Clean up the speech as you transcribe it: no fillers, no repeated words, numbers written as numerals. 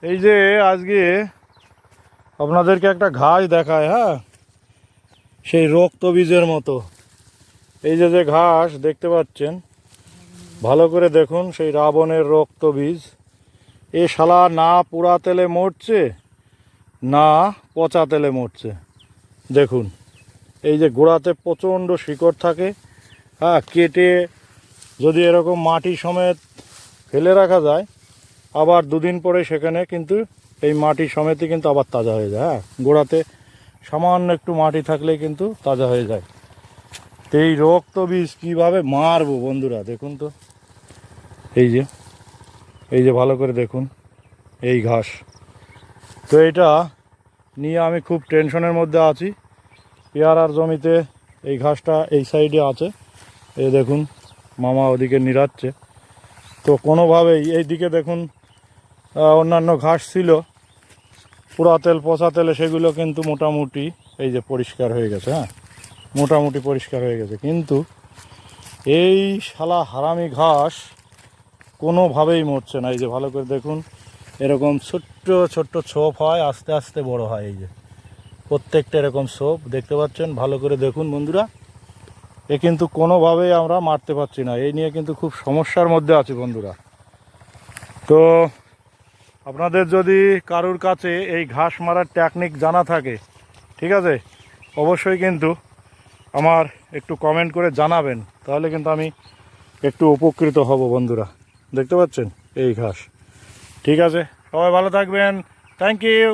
এই যে আজকে আপনাদেরকে একটা ঘাস দেখায়, হ্যাঁ, সেই রক্তবীজের মতো। এই যে যে ঘাস দেখতে পাচ্ছেন, ভালো করে দেখুন, সেই রাবণের রক্তবীজ। এ শালা না পোড়া তেলে মরছে না পচা তেলে মরছে। দেখুন, এই যে গোড়াতে প্রচণ্ড শিকড় থাকে, হ্যাঁ, কেটে যদি এরকম মাটি সমেত ফেলে রাখা যায়, আবার দুদিন পরে সেখানে কিন্তু এই মাটি সমেতই কিন্তু আবার তাজা হয়ে যায়। হ্যাঁ, গোড়াতে সামান্য একটু মাটি থাকলেই কিন্তু তাজা হয়ে যায়। তো এই রক্তবীজ কীভাবে মারবো বন্ধুরা, দেখুন তো। এই যে ভালো করে দেখুন এই ঘাস। তো এটা নিয়ে আমি খুব টেনশনের মধ্যে আছি। পেয়ারার জমিতে এই ঘাসটা এই সাইডে আছে, এই দেখুন মামা ওদিকে নিড়াচ্ছে। তো কোনোভাবেই এই দিকে দেখুন অন্যান্য ঘাস ছিল পোড়া তেল পচা তেলে, সেগুলো কিন্তু মোটামুটি এই যে পরিষ্কার হয়ে গেছে। হ্যাঁ, মোটামুটি পরিষ্কার হয়ে গেছে, কিন্তু এই শালা হারামি ঘাস কোনোভাবেই মরছে না। এই যে ভালো করে দেখুন, এরকম ছোট্ট ছোট্ট ছোপ হয়, আস্তে আস্তে বড় হয়। এই যে প্রত্যেকটা এরকম ছোপ দেখতে পাচ্ছেন, ভালো করে দেখুন বন্ধুরা। এ কিন্তু কোনোভাবেই আমরা মারতে পারছি না, এই নিয়ে কিন্তু খুব সমস্যার মধ্যে আছি বন্ধুরা। তো আপনাদের যদি কারুর কাছে এই ঘাস মারার টেকনিক জানা থাকে, ঠিক আছে, অবশ্যই কিন্তু আমার একটু কমেন্ট করে জানাবেন, তাহলে কিন্তু আমি একটু উপকৃত হব বন্ধুরা। দেখতে পাচ্ছেন এই ঘাস। ঠিক আছে, সবাই ভালো থাকবেন। Thank you.